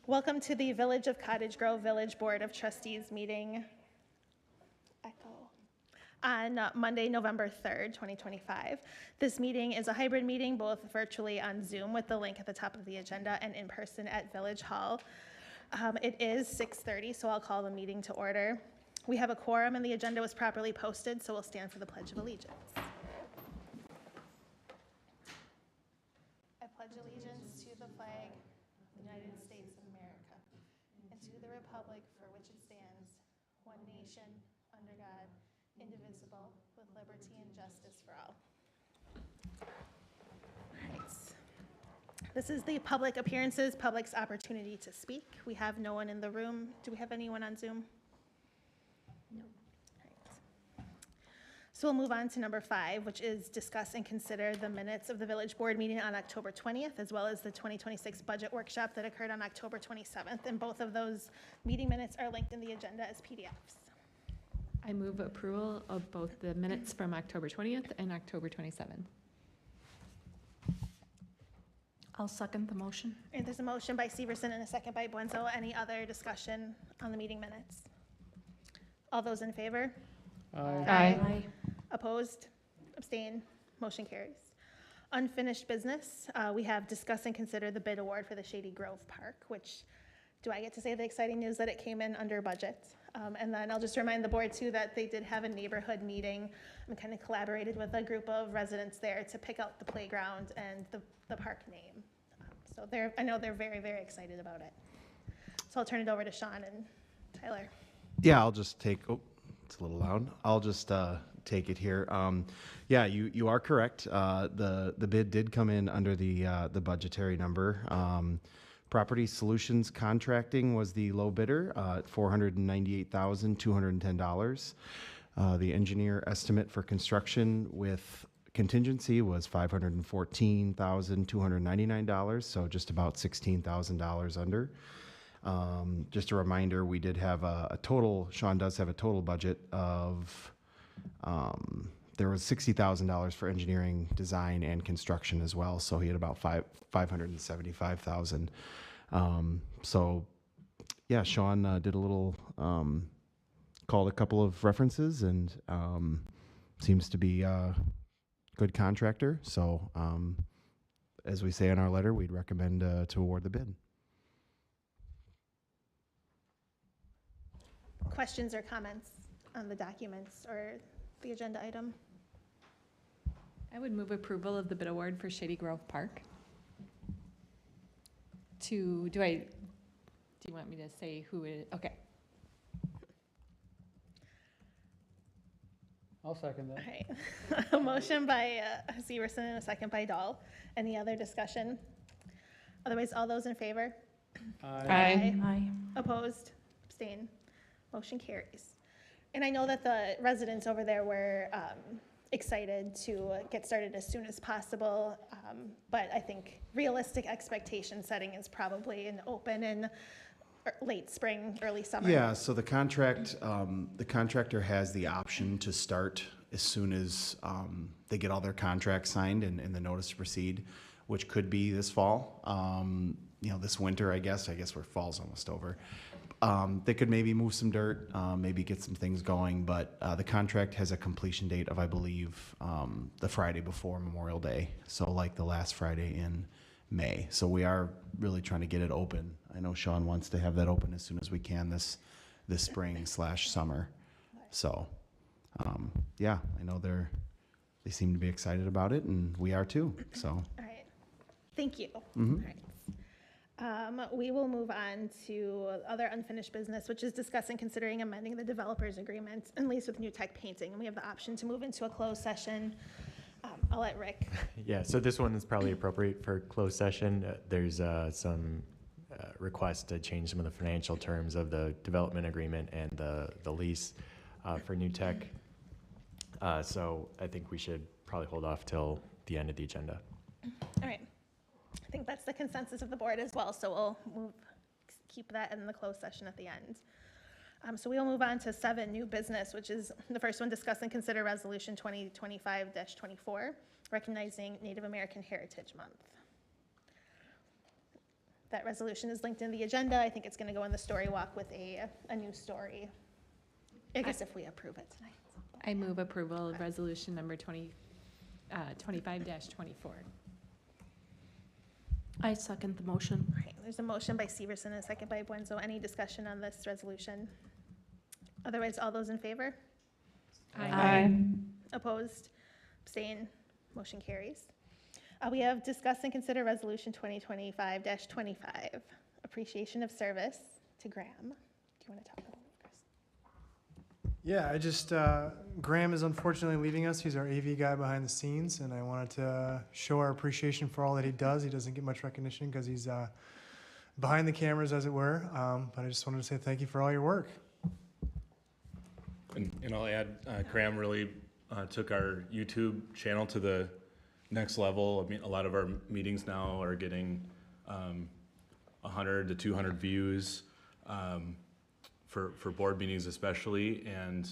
Welcome to the Village of Cottage Grove Village Board of Trustees meeting on Monday, November 3rd, 2025. This meeting is a hybrid meeting, both virtually on Zoom with the link at the top of the agenda and in person at Village Hall. It is 6:30, so I'll call the meeting to order. We have a quorum and the agenda was properly posted, so we'll stand for the Pledge of Allegiance. I pledge allegiance to the flag of the United States of America and to the republic for which it stands, one nation, under God, indivisible, with liberty and justice for all. All right. This is the public appearances, public's opportunity to speak. We have no one in the room. Do we have anyone on Zoom? No. All right. So we'll move on to number 5, which is discuss and consider the minutes of the village board meeting on October 20th, as well as the 2026 budget workshop that occurred on October 27th. And both of those meeting minutes are linked in the agenda as PDFs. I move approval of both the minutes from October 20th and October 27th. I'll second the motion. And there's a motion by Severson and a second by Buenzo. Any other discussion on the meeting minutes? All those in favor? Aye. Opposed? Abstain? Motion carries. Unfinished business, we have discuss and consider the bid award for the Shady Grove Park, which, do I get to say the exciting news that it came in under budget? And then I'll just remind the board too that they did have a neighborhood meeting and kind of collaborated with a group of residents there to pick out the playground and the park name. So I know they're very, very excited about it. So I'll turn it over to Sean and Tyler. Yeah, I'll just take, it's a little loud. I'll just take it here. Yeah, you are correct. The bid did come in under the budgetary number. Property Solutions Contracting was the low bidder at $498,210. The engineer estimate for construction with contingency was $514,299, so just about $16,000 under. Just a reminder, we did have a total, Sean does have a total budget of, there was $60,000 for engineering, design, and construction as well, so he had about $575,000. So yeah, Sean did a little, called a couple of references and seems to be a good contractor. So as we say in our letter, we'd recommend to award the bid. Questions or comments on the documents or the agenda item? I would move approval of the bid award for Shady Grove Park. Do you want me to say who it is? Okay. I'll second that. All right. A motion by Severson and a second by Dahl. Any other discussion? Otherwise, all those in favor? Aye. Opposed? Abstain? Motion carries. And I know that the residents over there were excited to get started as soon as possible, but I think realistic expectation setting is probably an open in late spring, early summer. Yeah, so the contractor has the option to start as soon as they get all their contracts signed and the notice to proceed, which could be this fall. This winter, I guess where fall's almost over. They could maybe move some dirt, maybe get some things going, but the contract has a completion date of, I believe, the Friday before Memorial Day, so like the last Friday in May. So we are really trying to get it open. I know Sean wants to have that open as soon as we can this spring/summer. So yeah, I know they seem to be excited about it, and we are too. So All right. Thank you. Mhm. All right. We will move on to other unfinished business, which is discussing considering amending the developer's agreement and lease with New Tech Painting. And we have the option to move into a closed session. I'll let Rick. Yeah, so this one is probably appropriate for closed session. There's some requests to change some of the financial terms of the development agreement and the lease for New Tech. So I think we should probably hold off till the end of the agenda. All right. I think that's the consensus of the board as well, so we'll keep that in the closed session at the end. So we'll move on to 7, new business, which is the first one, discuss and consider resolution 2025-24, recognizing Native American Heritage Month. That resolution is linked in the agenda. I think it's going to go in the story walk with a new story. I guess if we approve it tonight. I move approval of resolution number 25-24. I second the motion. All right, there's a motion by Severson and a second by Buenzo. Any discussion on this resolution? Otherwise, all those in favor? Opposed? Abstain? Motion carries. We have discuss and consider resolution 2025-25, appreciation of service to Graham. Do you want to talk about it, Chris? Yeah, Graham is unfortunately leaving us. He's our AV guy behind the scenes, and I wanted to show our appreciation for all that he does. He doesn't get much recognition because he's behind the cameras, as it were. But I just wanted to say thank you for all your work. And I'll add, Graham really took our YouTube channel to the next level. I mean, a lot of our meetings now are getting 100 to 200 views for board meetings especially, and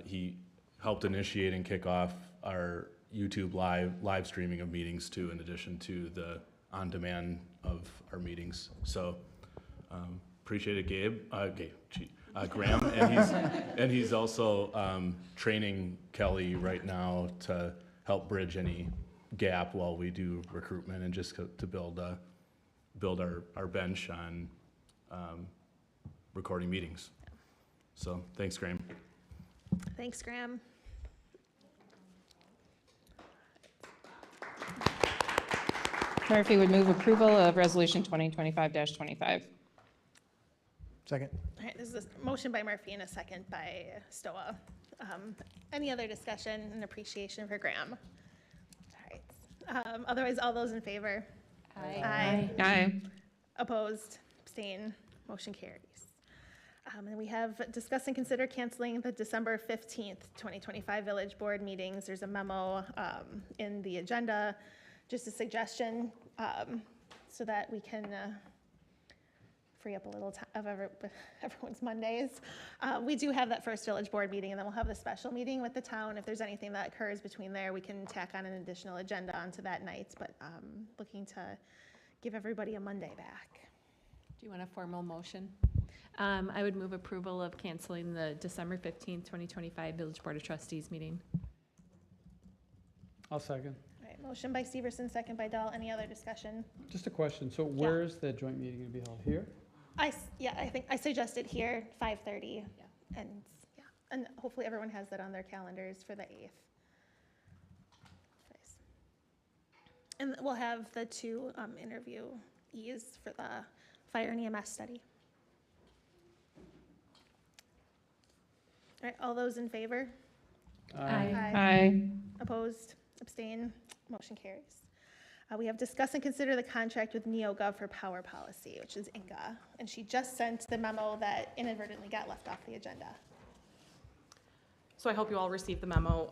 he helped initiate and kick off our YouTube live streaming of meetings too, in addition to the on-demand of our meetings. So appreciate it, Graham, and he's also training Kelly right now to help bridge any gap while we do recruitment and just to build our bench on recording meetings. So thanks, Graham. Thanks, Graham. Murphy would move approval of resolution 2025-25. Second. All right, this is a motion by Murphy and a second by Stoa. Any other discussion and appreciation for Graham? All right. Otherwise, all those in favor? Aye. Opposed? Abstain? Motion carries. And we have discuss and consider canceling the December 15th, 2025 Village Board meetings. There's a memo in the agenda, just a suggestion so that we can free up a little time of everyone's Mondays. We do have that first Village Board meeting, and then we'll have the special meeting with the town. If there's anything that occurs between there, we can tack on an additional agenda onto that night, but looking to give everybody a Monday back. Do you want a formal motion? I would move approval of canceling the December 15th, 2025 Village Board of Trustees meeting. I'll second. All right, motion by Severson, second by Dahl. Any other discussion? Just a question. So where's the joint meeting going to be held? Here? I think I suggested here, 5:30. Yeah. And hopefully everyone has that on their calendars for the 8th. Nice. And we'll have the two interviewees for the fire and EMS study. All right, all those in favor? Aye. Opposed? Abstain? Motion carries. We have discuss and consider the contract with NeoGov for power policy, which is Inga. And she just sent the memo that inadvertently got left off the agenda. So I hope you all received the memo.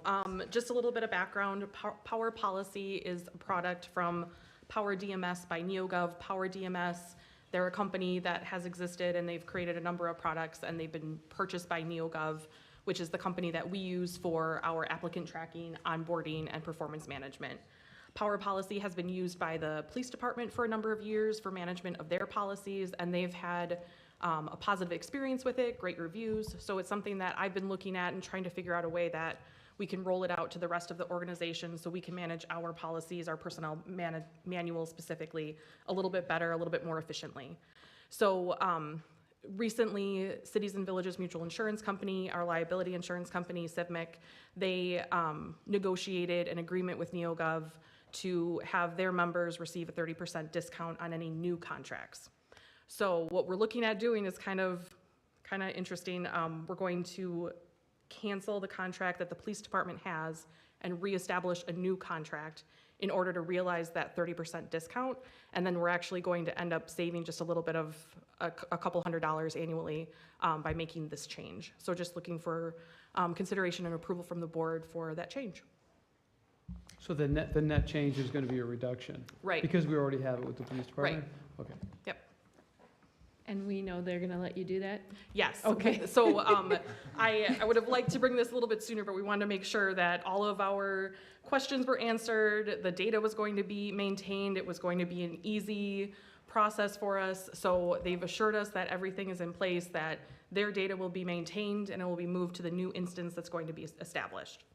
Just a little bit of background. Power Policy is a product from Power DMS by NeoGov. Power DMS, they're a company that has existed and they've created a number of products and they've been purchased by NeoGov, which is the company that we use for our applicant tracking, onboarding, and performance management. Power Policy has been used by the police department for a number of years for management of their policies, and they've had a positive experience with it, great reviews. So it's something that I've been looking at and trying to figure out a way that we can roll it out to the rest of the organization so we can manage our policies, our personnel manual specifically, a little bit better, a little bit more efficiently. So recently, Cities and Villages Mutual Insurance Company, our liability insurance company, CIVMIC, they negotiated an agreement with NeoGov to have their members receive a 30% discount on any new contracts. So what we're looking at doing is kind of interesting. We're going to cancel the contract that the police department has and reestablish a new contract in order to realize that 30% discount. And then we're actually going to end up saving just a little bit of a couple $100 annually by making this change. So just looking for consideration and approval from the board for that change. So the net change is going to be a reduction? Right. Because we already have it with the police department? Right. Okay. Yep. And we know they're gonna let you do that? Yes. Okay. So I would have liked to bring this a little bit sooner, but we wanted to make sure that all of our questions were answered. The data was going to be maintained. It was going to be an easy process for us. So they've assured us that everything is in place, that their data will be maintained and it will be moved to the new instance that's going to be established.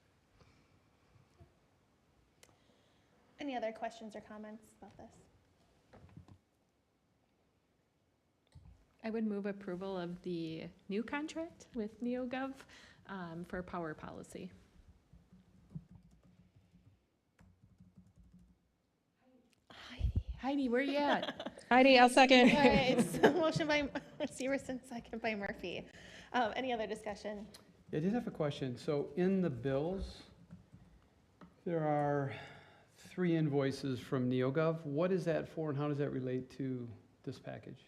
Any other questions or comments about this? I would move approval of the new contract with NeoGov for power policy. Heidi, where you at? Heidi, I'll second. All right, so motion by Severson, second by Murphy. Any other discussion? I did have a question. So in the bills, there are 3 invoices from NeoGov. What is that for and how does that relate to this package?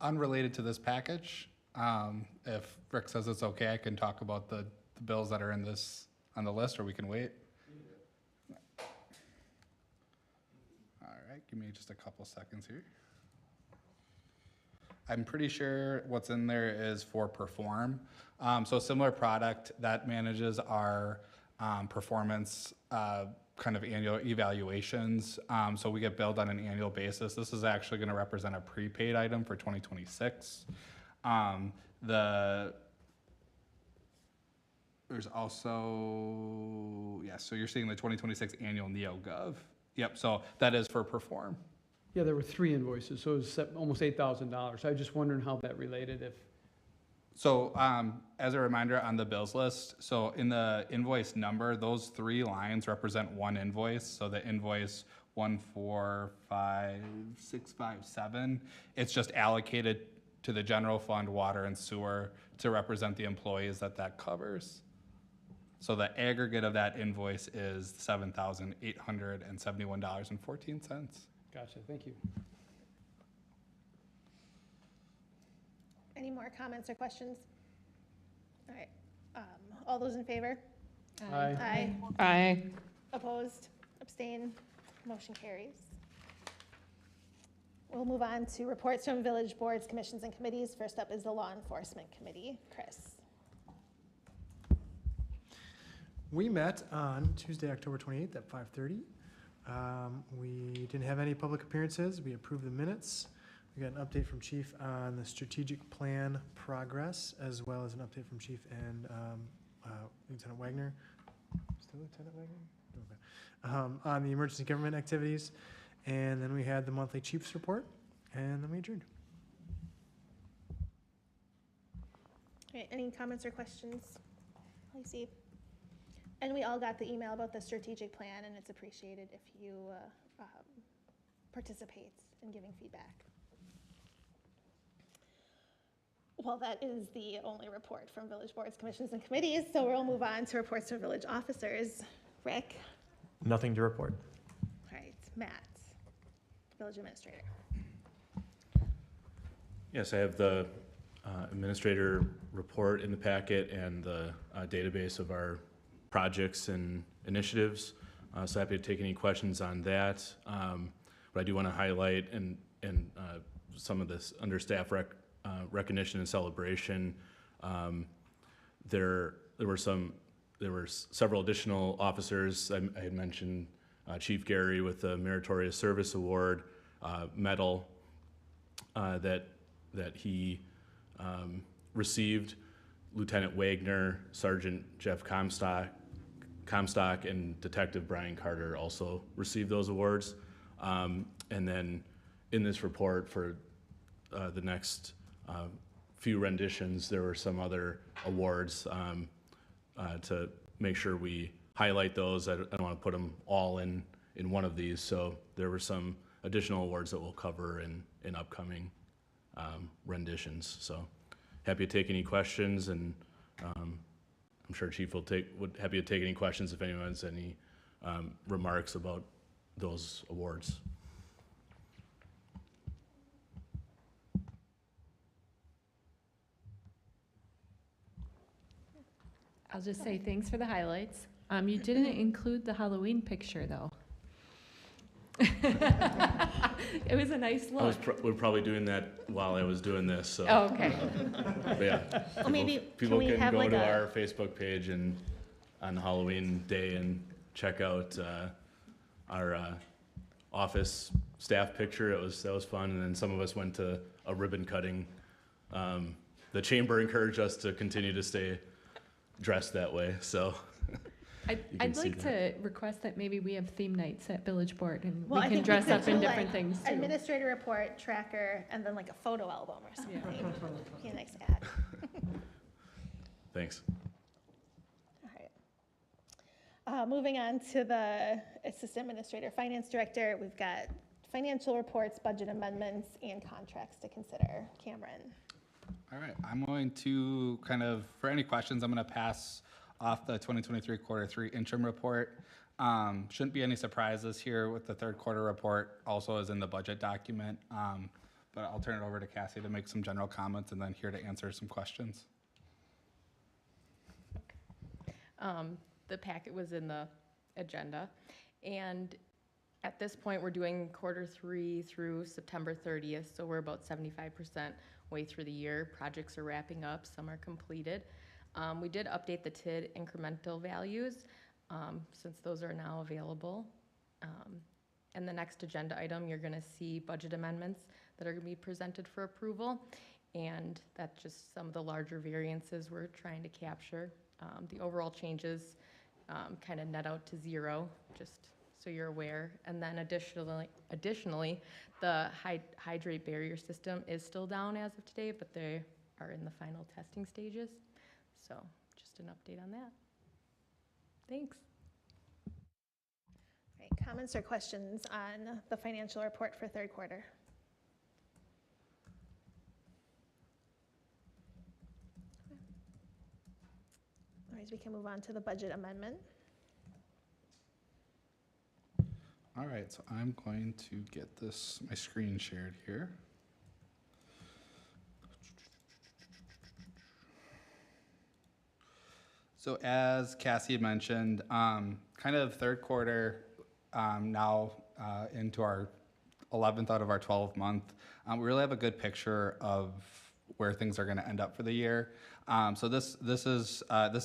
Unrelated to this package, if Rick says it's okay, I can talk about the bills that are in this, on the list, or we can wait. All right, give me just a couple seconds here. I'm pretty sure what's in there is for Perform. So similar product that manages our performance kind of annual evaluations. So we get billed on an annual basis. This is actually going to represent a prepaid item for 2026. There's also, yeah, so you're seeing the 2026 annual NeoGov. Yep, so that is for Perform. Yeah, there were 3 invoices, so it was almost $8,000. I was just wondering how that related if. So as a reminder on the bills list, so in the invoice number, those 3 lines represent one invoice. So the invoice 145657, it's just allocated to the general fund, water and sewer to represent the employees that covers. So the aggregate of that invoice is $7,871.14. Gotcha, thank you. Any more comments or questions? All right, all those in favor? Aye. Aye. Aye. Opposed? Abstain? Motion carries. We'll move on to reports from village boards, commissions, and committees. First up is the Law Enforcement Committee. Chris. We met on Tuesday, October 28th at 5:30. We didn't have any public appearances. We approved the minutes. We got an update from Chief on the strategic plan progress, as well as an update from Chief and Lieutenant Wagner. Still Lieutenant Wagner? Okay. On the emergency government activities. And then we had the monthly Chiefs report, and then we adjourned. All right, any comments or questions? I see. And we all got the email about the strategic plan, and it's appreciated if you participate in giving feedback. Well, that is the only report from village boards, commissions, and committees, so we'll move on to reports from village officers. Rick? Nothing to report. All right, Matt, village administrator. Yes, I have the administrator report in the packet and the database of our projects and initiatives. So happy to take any questions on that. But I do want to highlight and some of this under staff recognition and celebration. There were several additional officers. I had mentioned Chief Gary with the Meritorious Service Award medal that he received. Lieutenant Wagner, Sergeant Jeff Comstock, and Detective Brian Carter also received those awards. And then in this report for the next few renditions, there were some other awards to make sure we highlight those. I don't want to put them all in one of these, so there were some additional awards that we'll cover in upcoming renditions. So happy to take any questions, and I'm sure Chief would happy to take any questions if anyone has any remarks about those awards. I'll just say thanks for the highlights. You didn't include the Halloween picture, though. It was a nice I was look. we're probably doing that while I was doing this, so. Oh, okay. But yeah. Well, maybe, People can we can have go like to a, our Facebook page and on Halloween day and check out our office staff picture. That was fun, and then some of us went to a ribbon cutting. The chamber encouraged us to continue to stay dressed that way, so. can I'd see like to request that maybe we have theme nights at Village Board and well, we I can think dress could up in do, different like, things too. Administrator report, tracker, and then like a photo album or something. Be a nice ad. Thanks. All right. Moving on to the Assistant Administrator, Finance Director, we've got financial reports, budget amendments, and contracts to consider. Cameron. All right, I'm going to for any questions, I'm going to pass off the 2023 quarter 3 interim report. Shouldn't be any surprises here with the third quarter report, also is in the budget document. But I'll turn it over to Cassie to make some general comments and then here to answer some questions. The packet was in the agenda, and at this point, we're doing quarter 3 through September 30th, so we're about 75% way through the year. Projects are wrapping up, some are completed. We did update the TID incremental values, since those are now available. And the next agenda item, you're gonna see budget amendments that are gonna be presented for approval, and that's just some of the larger variances we're trying to capture. The overall changes kind of net out to 0, just so you're aware. And then additionally, the hydrate barrier system is still down as of today, but they are in the final testing stages. So just an update on that. Thanks. Right, comments or questions on the financial report for third quarter? Otherwise, we can move on to the budget amendment. All right, so I'm going to get my screen shared here. So as Cassie had mentioned, kind of third quarter, now into our 11th out of our 12-month, we really have a good picture of where things are going to end up for the year. So this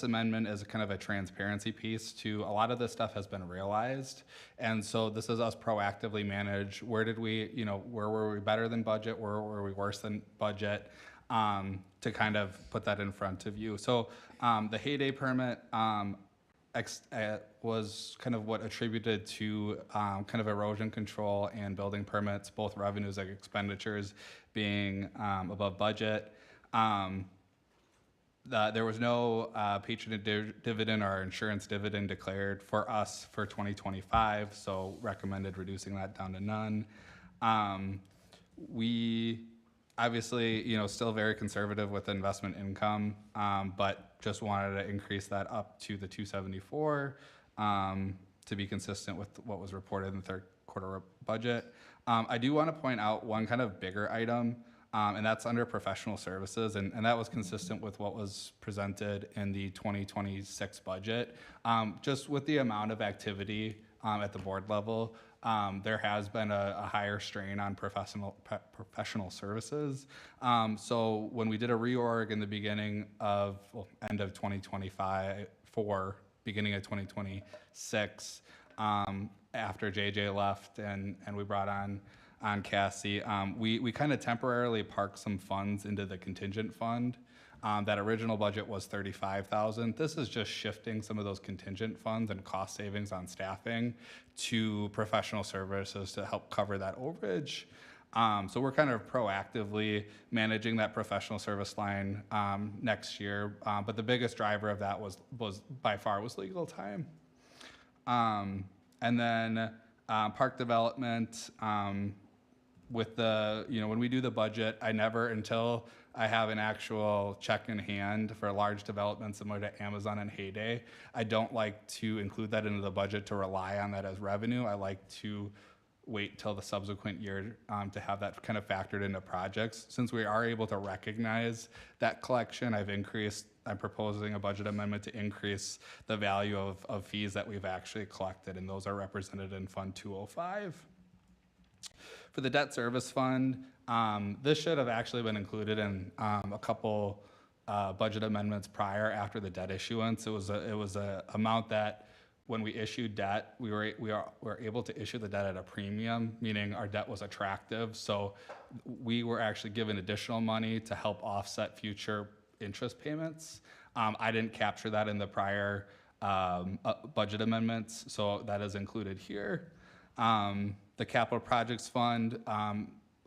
amendment is kind of a transparency piece to a lot of this stuff has been realized, and so this is us proactively manage where were we better than budget, where were we worse than budget, to kind of put that in front of you. So the heyday permit was kind of what attributed to kind of erosion control and building permits, both revenues and expenditures being above budget. There was no patronage dividend or insurance dividend declared for us for 2025, so recommended reducing that down to none. We obviously, still very conservative with investment income, but just wanted to increase that up to the 274 to be consistent with what was reported in the third quarter budget. I do want to point out one kind of bigger item, and that's under professional services, and that was consistent with what was presented in the 2026 budget. Just with the amount of activity at the board level, there has been a higher strain on professional services. So when we did a reorg in the beginning of, end of 2025, beginning of 2026, after JJ left and we brought on Cassie, we kind of temporarily parked some funds into the contingent fund. That original budget was $35,000. This is just shifting some of those contingent funds and cost savings on staffing to professional services to help cover that overage. So we're kind of proactively managing that professional service line next year. But the biggest driver of that was by far legal time. And then park development, with the, when we do the budget, I never, until I have an actual check in hand for a large development similar to Amazon and Heyday, I don't like to include that into the budget to rely on that as revenue. I like to wait till the subsequent year to have that kind of factored into projects. Since we are able to recognize that collection, I'm proposing a budget amendment to increase the value of fees that we've actually collected, and those are represented in Fund 205. For the debt service fund, this should have actually been included in a couple budget amendments prior after the debt issuance. It was a amount that when we issued debt, we were able to issue the debt at a premium, meaning our debt was attractive. So we were actually given additional money to help offset future interest payments. I didn't capture that in the prior budget amendments, so that is included here. The capital projects fund,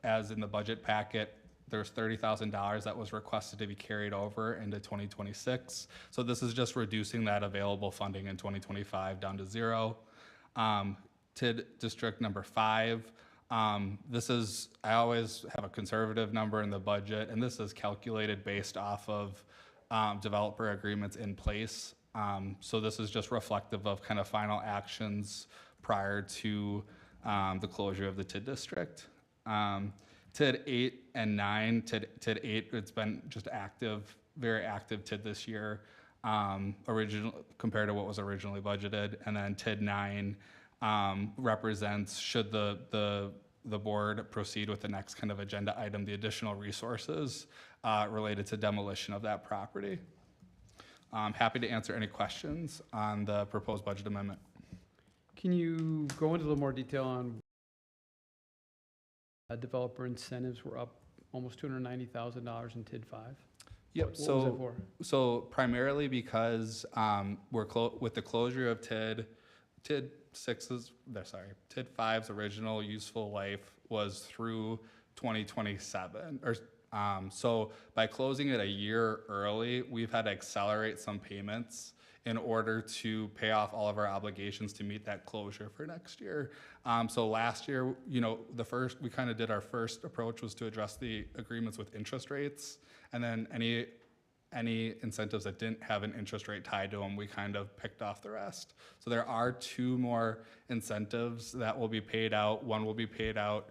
as in the budget packet, there's $30,000 that was requested to be carried over into 2026. So this is just reducing that available funding in 2025 down to zero. TID District number 5, this is, I always have a conservative number in the budget, and this is calculated based off of developer agreements in place. So this is just reflective of kind of final actions prior to the closure of the TID District. TID 8 and 9, TID 8, it's been just active, very active TID this year, compared to what was originally budgeted. And then TID 9 represents, should the board proceed with the next kind of agenda item, the additional resources related to demolition of that property. I'm happy to answer any questions on the proposed budget amendment. Can you go into a little more detail on developer incentives were up almost $290,000 in TID 5? Yep. What was that for? So primarily because with the closure of TID 6's, TID 5's original useful life was through 2027. So by closing it a year early, we've had to accelerate some payments in order to pay off all of our obligations to meet that closure for next year. So last year, we kind of did our first approach was to address the agreements with interest rates, and then any incentives that didn't have an interest rate tied to them, we kind of picked off the rest. So there are 2 more incentives that will be paid out. One will be paid out,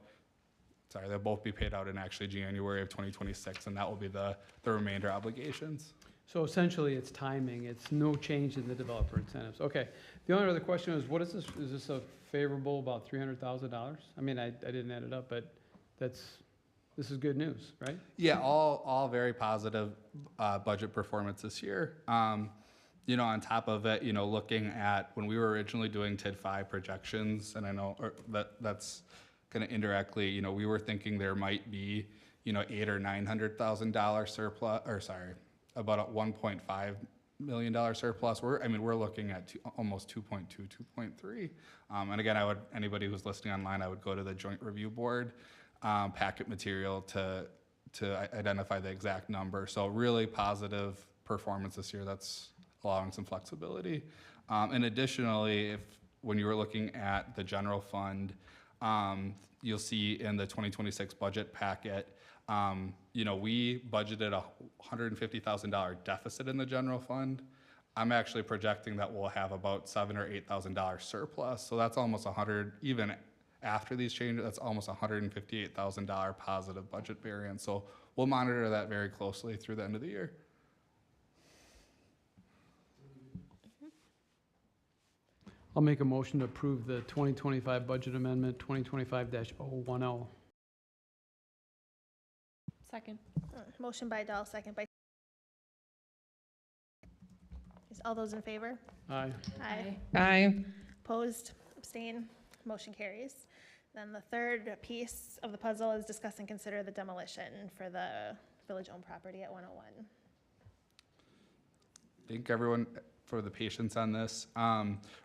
they'll both be paid out in actually January of 2026, and that will be the remainder obligations. So essentially, it's timing. It's no change in the developer incentives. Okay. The only other question is, what is this? Is this a favorable about $300,000? I mean, I didn't add it up, but this is good news, right? Yeah, all very positive budget performance this year. On top of it, looking at when we were originally doing TID 5 projections, and I know that's kind of indirectly, we were thinking there might be, $800,000 or $900,000 surplus, about a $1.5 million surplus. We're looking at almost 2.2, 2.3. And again, anybody who's listening online, I would go to the Joint Review Board packet material to identify the exact number. So really positive performance this year. That's allowing some flexibility. And additionally, when you were looking at the general fund, you'll see in the 2026 budget packet, we budgeted a $150,000 deficit in the general fund. I'm actually projecting that we'll have about $7,000 or $8,000 surplus. So that's almost even after these changes, that's almost $158,000 positive budget variance. So we'll monitor that very closely through the end of the year. I'll make a motion to approve the 2025 budget amendment 2025-010. Second. Motion by Dahl, second by. Is all those in favor? Aye. Aye. Aye. Opposed, abstain, motion carries. Then the third piece of the puzzle is discuss and consider the demolition for the village-owned property at 101. Thank everyone for the patience on this.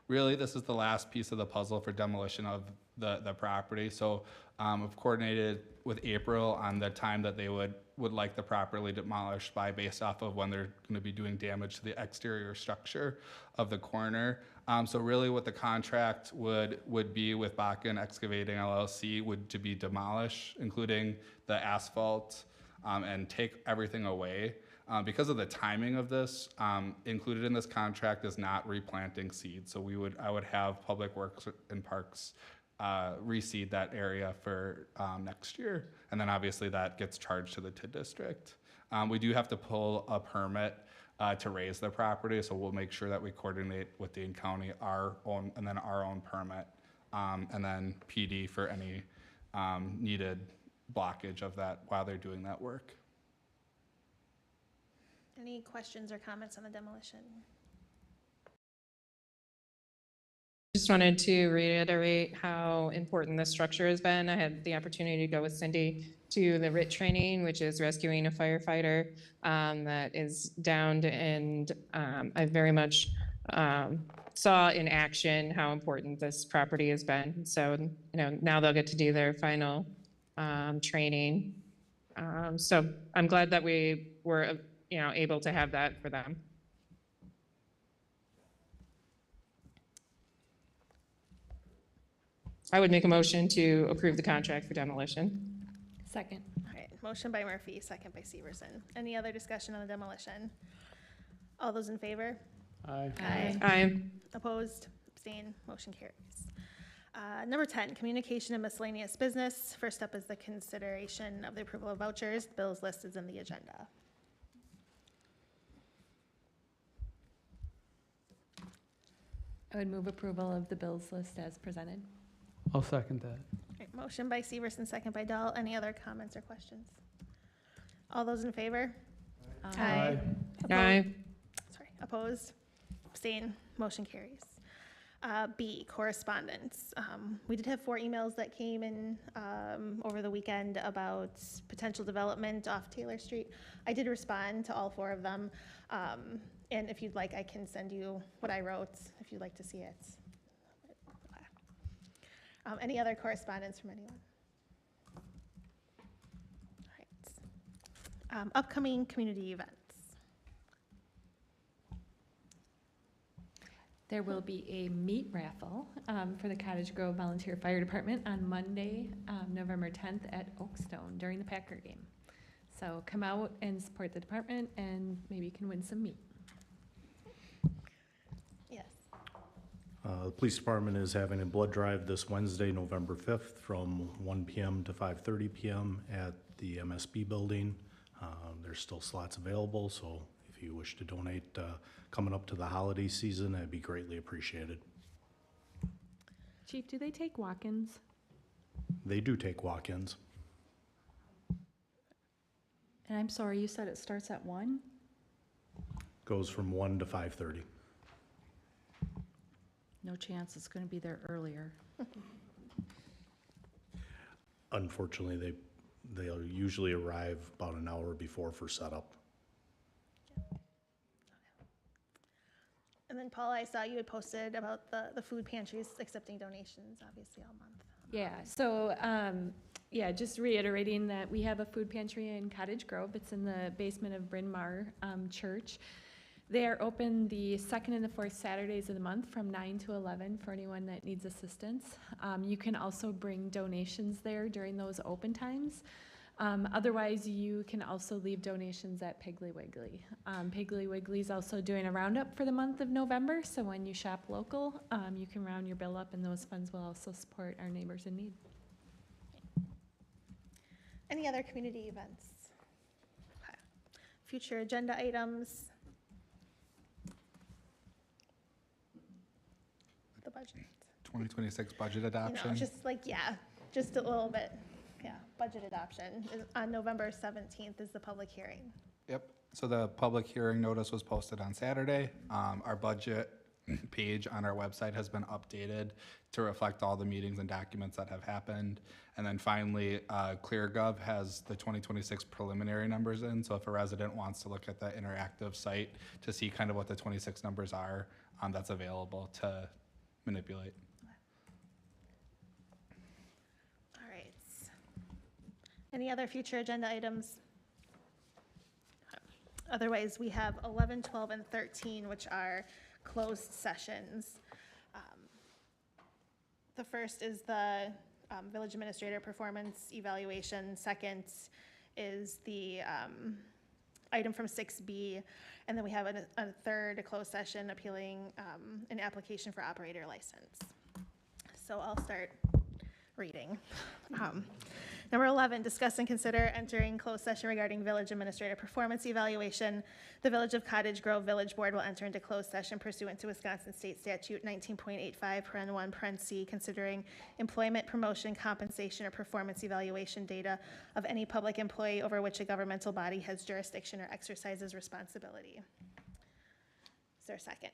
Really, this is the last piece of the puzzle for demolition of the property. So I've coordinated with April on the time that they would like the property demolished by, based off of when they're going to be doing damage to the exterior structure of the corner. So really what the contract would be with Bakken Excavating LLC would to be demolish, including the asphalt, and take everything away. Because of the timing of this, included in this contract is not replanting seeds. So I would have Public Works and Parks reseed that area for next year. And then obviously that gets charged to the TID district. We do have to pull a permit to raise the property. So we'll make sure that we coordinate with Dane County, our own permit, and then PD for any needed blockage of that while they're doing that work. Any questions or comments on the demolition? Just wanted to reiterate how important this structure has been. I had the opportunity to go with Cindy to the RIT training, which is rescuing a firefighter that is downed, and I very much saw in action how important this property has been. So, now they'll get to do their final training. So I'm glad that we were, able to have that for them. I would make a motion to approve the contract for demolition. Second. All right, motion by Murphy, second by Severson. Any other discussion on the demolition? All those in favor? Aye. Aye. Opposed? Abstain? Motion carries. Number 10, communication and miscellaneous business. First up is the consideration of the approval of vouchers. The bills list is in the agenda. I would move approval of the bills list as presented. I'll second that. All right, motion by Severson, second by Dahl. Any other comments or questions? All those in favor? Aye. Aye. Sorry, opposed? Abstain? Motion carries. B, correspondence. We did have 4 emails that came in over the weekend about potential development off Taylor Street. I did respond to all 4 of them. And if you'd like, I can send you what I wrote if you'd like to see it. Any other correspondence from anyone? All right. Upcoming community events. There will be a meat raffle for the Cottage Grove Volunteer Fire Department on Monday, November 10th at Oakstone during the Packer game. So come out and support the department, and maybe you can win some meat. Yes. The police department is having a blood drive this Wednesday, November 5th, from 1 p.m. to 5:30 p.m. at the MSB building. There's still slots available, so if you wish to donate coming up to the holiday season, that'd be greatly appreciated. Chief, do they take walk-ins? They do take walk-ins. And I'm sorry, you said it starts at 1? Goes from 1 to 5:30. No chance it's going to be there earlier. Unfortunately, they'll usually arrive about an hour before for setup. And then Paula, I saw you had posted about the food pantries accepting donations, obviously, all month. Yeah, so, just reiterating that we have a food pantry in Cottage Grove. It's in the basement of Bryn Mawr Church. They are open the 2nd and the 4th Saturdays of the month from 9 to 11 for anyone that needs assistance. You can also bring donations there during those open times. Otherwise, you can also leave donations at Piggly Wiggly. Piggly Wiggly's also doing a roundup for the month of November, so when you shop local, you can round your bill up, and those funds will also support our neighbors in need. Any other community events? Okay. Future agenda items? The budget. 2026 budget adoption. Just just a little bit. Yeah, budget adoption. On November 17th is the public hearing. Yep. So the public hearing notice was posted on Saturday. Our budget page on our website has been updated to reflect all the meetings and documents that have happened. And then finally, ClearGov has the 2026 preliminary numbers in. So if a resident wants to look at the interactive site to see kind of what the 26 numbers are, that's available to manipulate. All right. Any other future agenda items? Otherwise, we have 11, 12, and 13, which are closed sessions. The first is the village administrator performance evaluation. Second is the item from 6B. And then we have a third closed session appealing an application for operator license. So I'll start reading. Number 11, discuss and consider entering closed session regarding village administrator performance evaluation. The Village of Cottage Grove Village Board will enter into closed session pursuant to Wisconsin State Statute 19.85, paren 1, paren C, considering employment, promotion, compensation, or performance evaluation data of any public employee over which a governmental body has jurisdiction or exercises responsibility. Is there a second?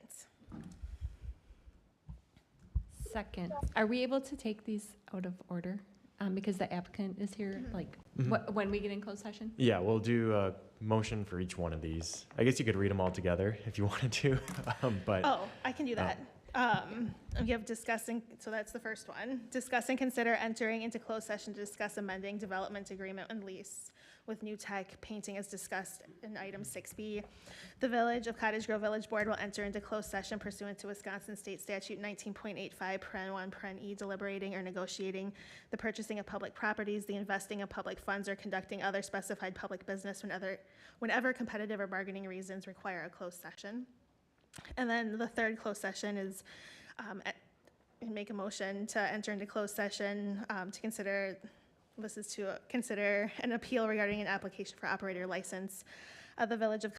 Second, are we able to take these out of order? Because the applicant is here, like, when we get in closed session? Yeah, we'll do a motion for each one of these. I guess you could read them all together if you wanted to, but. Oh, I can do that. We have discussing, so that's the first one. Discuss and consider entering into closed session to discuss amending development agreement and lease with New Tech Painting as discussed in item 6B. The Village of Cottage Grove Village Board will enter into closed session pursuant to Wisconsin State Statute 19.85, paren 1, paren E, deliberating or negotiating the purchasing of public properties, the investing of public funds, or conducting other specified public business whenever competitive or bargaining reasons require a closed session. And then the third closed session is make a motion to enter into closed session to consider an appeal regarding an application for operator license of the Village of